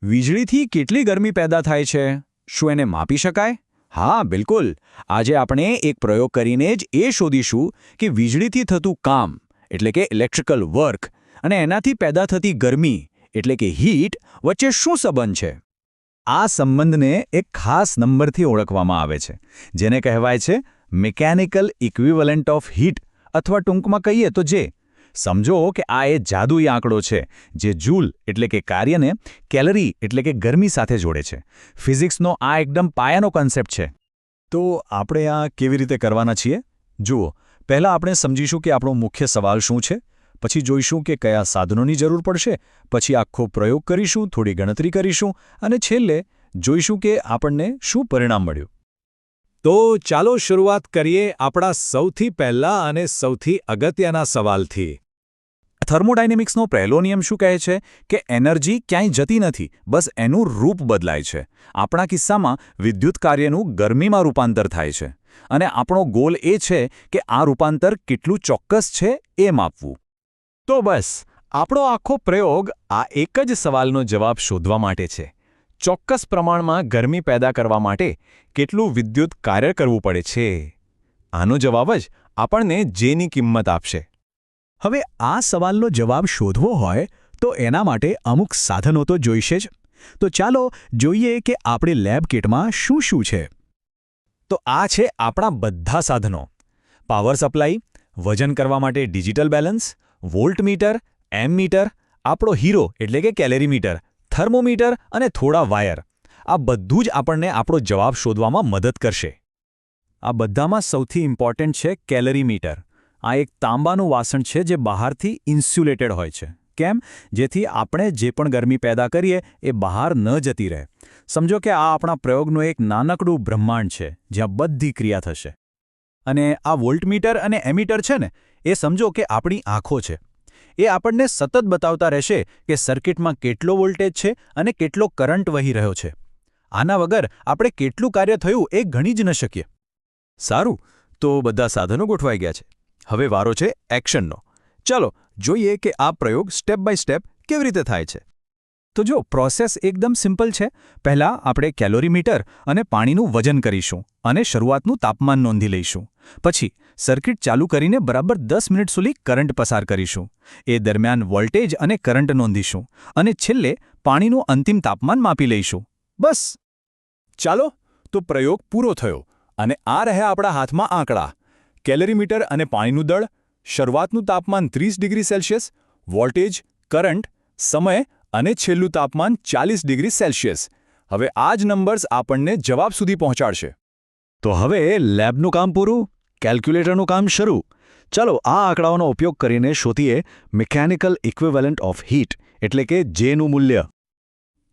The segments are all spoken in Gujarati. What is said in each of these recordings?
વીજળીથી કેટલી ગરમી પેદા થાય છે? શું એને માપી શકાય? હા, બિલકુલ. આજે આપણે એક પ્રયોગ કરીને જ એ શોધીશું કે વીજળીથી થતું કામ એટલે કે ઇલેક્ટ્રિકલ વર્ક અને એનાથી પેદા થતી ગરમી એટલે કે હીટ વચ્ચે શું સંબંધ છે? આ સંબંધને એક ખાસ નંબરથી ઓળખવામાં આવે છે, જેને કહેવાય છે મિકેનિકલ ઇક્વિવેલન્ટ ઓફ હીટ, અથવા ટૂંકમાં કહીએ તો જે. સમજો કે આ એ જાદુઈ આંકડો છે જે જૂલ એટલે કે કાર્યને કેલરી એટલે કે ગરમી સાથે જોડે છે. ફિઝિક્સનો આ એકદમ પાયાનો કન્સેપ્ટ છે. તો આપણે આ કેવી રીતે કરવાના છીએ? જુઓ, પહેલાં આપણે સમજીશું કે આપણો મુખ્ય સવાલ શું છે, પછી જોઈશું કે કયા સાધનોની જરૂર પડશે, પછી આખો પ્રયોગ કરીશું, થોડી ગણતરી કરીશું અને છેલ્લે જોઈશું કે આપણને શું પરિણામ મળ્યું. તો ચાલો શરૂઆત કરીએ આપણા સૌથી પહેલા અને સૌથી અગત્યના સવાલથી. થર્મોડાયનેમિક્સનો પહેલો નિયમ શું કહે છે કે એનર્જી ક્યાંય જતી નથી, બસ એનું રૂપ બદલાય છે. આપણા કિસ્સામાં વિદ્યુત કાર્યનું ગરમીમાં રૂપાંતર થાય છે અને આપણો ગોલ એ છે કે આ રૂપાંતર કેટલું ચોક્કસ છે એ માપવું. તો બસ આપણો આખો પ્રયોગ આ એક જ સવાલનો જવાબ શોધવા માટે છે. ચોક્કસ પ્રમાણમાં ગરમી પેદા કરવા માટે કેટલું વિદ્યુત કાર્ય કરવું પડે છે. આનો જવાબ જ આપણને જેની કિંમત આપશે. હવે આ સવાલનો જવાબ શોધવો હોય તો એના માટે અમુક સાધનો તો જોઈશે જ. તો ચાલો જોઈએ કે આપણી લેબ કિટમાં શું શું છે. તો આ છે આપણા બધા સાધનો. પાવર સપ્લાય, વજન કરવા માટે ડિજિટલ બેલેન્સ, વોલ્ટમીટર, એમમીટર, આપણો હીરો એટલે કે કેલેરીમીટર, થર્મોમીટર અને થોડા વાયર. આ બધું જ આપણને આપણો જવાબ શોધવામાં મદદ કરશે. આ બધામાં સૌથી ઇમ્પોર્ટન્ટ છે કેલરીમીટર. આ એક તાંબાનું વાસણ છે જે બહારથી ઇન્સ્યુલેટેડ હોય છે. કેમ? જેથી આપણે જે પણ ગરમી પેદા કરીએ એ બહાર ન જતી રહે. સમજો કે આ આપણા પ્રયોગનું એક નાનકડું બ્રહ્માંડ છે જ્યાં બધી ક્રિયા થશે. અને આ વોલ્ટમીટર અને એમીટર છે ને, એ સમજો કે આપણી આંખો છે. એ આપણને સતત બતાવતા રહેશે કે સર્કિટમાં કેટલો વોલ્ટેજ છે અને કેટલો કરંટ વહી રહ્યો છે. આના વગર આપણે કેટલું કાર્ય થયું એ ગણી જ ન શકીએ. સારું, તો બધા સાધનો ગોઠવાઈ ગયા છે. હવે વારો છે એક્શનનો. ચાલો જોઈએ કે આ પ્રયોગ સ્ટેપ બાય સ્ટેપ કેવી રીતે થાય છે. તો જો પ્રોસેસ એકદમ સિમ્પલ છે. પહેલાં આપણે કેલોરીમીટર અને પાણીનું વજન કરીશું અને શરૂઆતનું તાપમાન નોંધી લઈશું. પછી સર્કિટ ચાલુ કરીને બરાબર 10 મિનિટ સુધી કરંટ પસાર કરીશું. એ દરમિયાન વોલ્ટેજ અને કરંટ નોંધીશું અને છેલ્લે પાણીનું અંતિમ તાપમાન માપી લઈશું. બસ. ચાલો, તો પ્રયોગ પૂરો થયો અને આ રહ્યા આપણા હાથમાં આંકડા. કેલરીમીટર અને પાણીનું દળ, શરૂઆતનું તાપમાન 30 ડિગ્રી સેલ્સિયસ, વોલ્ટેજ, કરંટ, સમય અને છેલ્લું તાપમાન 40 ડિગ્રી સેલ્સિયસ. હવે આ જ નંબર્સ આપણને જવાબ સુધી પહોંચાડશે. તો હવે લેબનું કામ પૂરું, કેલ્ક્યુલેટરનું કામ શરૂ. ચાલો આ આંકડાઓનો ઉપયોગ કરીને શોધીએ મિકેનિકલ ઇક્વિવેલન્ટ ઓફ હીટ એટલે કે જેનું મૂલ્ય.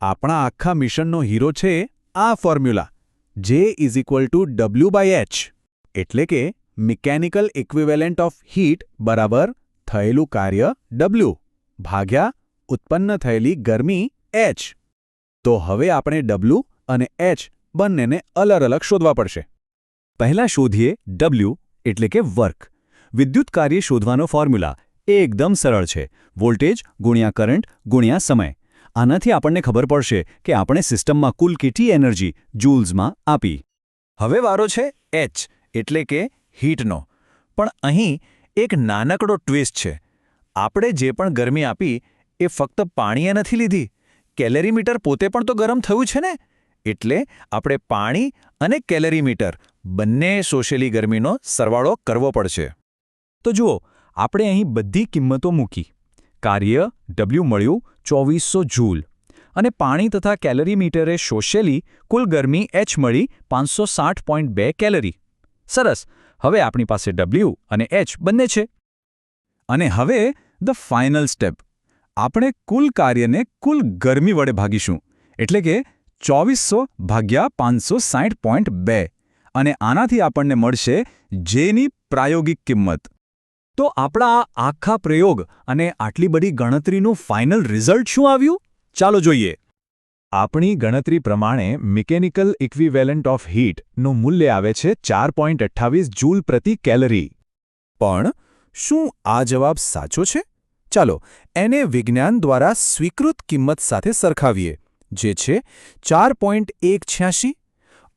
આપણા આખા મિશનનો હીરો છે આ ફોર્મ્યુલા. J=W/H એટલે કે મિકેનિકલ ઇક્વિવેલન્ટ ઓફ હીટ બરાબર થયેલું કાર્ય W ભાગ્યા ઉત્પન્ન થયેલી ગરમી H. તો હવે આપણે W અને H બંનેને અલગ અલગ શોધવા પડશે. પહેલાં શોધીએ W એટલે કે વર્ક. વિદ્યુત કાર્ય શોધવાનો ફોર્મ્યુલા એકદમ સરળ છે. વોલ્ટેજ ગુણ્યા કરંટ ગુણ્યા સમય. આનાથી આપણને ખબર પડશે કે આપણે સિસ્ટમમાં કુલ કેટલી એનર્જી જૂલ્સમાં આપી. હવે વારો છે H એટલે કે હીટનો. પણ અહીં એક નાનકડો ટ્વિસ્ટ છે. આપણે જે પણ ગરમી આપી એ ફક્ત પાણીએ નથી લીધી. કેલેરીમીટર પોતે પણ તો ગરમ થયું છે ને. એટલે આપણે પાણી અને કેલેરીમીટર બંને શોષેલી ગરમીનો સરવાળો કરવો પડશે. તો જુઓ, આપણે અહીં બધી કિંમતો મૂકી. કાર્ય W મળ્યું 2400 જૂલ અને પાણી તથા કેલરીમીટરે શોષેલી કુલ ગરમી H મળી 560.2 કેલરી. સરસ. હવે આપણી પાસે W અને H બંને છે. અને હવે ધ ફાઇનલ સ્ટેપ. આપણે કુલ કાર્યને કુલ ગરમી વડે ભાગીશું એટલે કે 2400 ભાગ્યા 560.2 અને આનાથી આપણને મળશે જેની પ્રાયોગિક કિંમત. તો આપણા આ આખા પ્રયોગ અને આટલી બધી ગણતરીનું ફાઇનલ રિઝલ્ટ શું આવ્યું? ચાલો જોઈએ. આપણી ગણતરી પ્રમાણે મિકેનિકલ ઇક્વિવેલન્ટ ઓફ હીટનું મૂલ્ય આવે છે 4.28 જૂલ પ્રતિ કેલરી. પણ શું આ જવાબ સાચો છે? ચાલો એને વિજ્ઞાન દ્વારા સ્વીકૃત કિંમત સાથે સરખાવીએ. જે છે 4.186.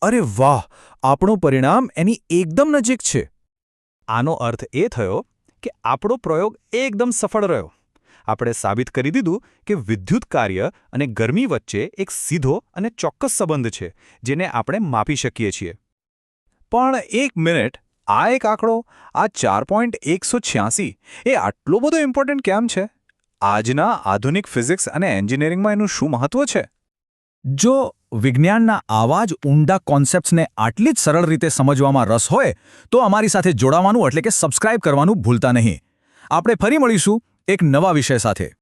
અરે વાહ, આપણું પરિણામ એની એકદમ નજીક છે. આનો અર્થ એ થયો કે આપણો પ્રયોગ એકદમ સફળ રહ્યો. આપણે સાબિત કરી દીધું કે વિદ્યુત કાર્ય અને ગરમી વચ્ચે એક સીધો અને ચોક્કસ સંબંધ છે જેને આપણે માપી શકીએ છીએ. પણ એક મિનિટ, આ એક આંકડો, આ 4.186 એ આટલો બધો ઇમ્પોર્ટન્ટ કેમ છે? આજના આધુનિક ફિઝિક્સ અને એન્જિનિયરિંગમાં એનું શું મહત્વ છે? જો વિજ્ઞાનના આવા જ ઊંડા કોન્સેપ્ટ્સને આટલી જ સરળ રીતે સમજવામાં રસ હોય તો અમારી સાથે જોડાવાનું એટલે કે સબસ્ક્રાઇબ કરવાનું ભૂલતા નહીં. આપણે ફરી મળીશું એક નવા વિષય સાથે.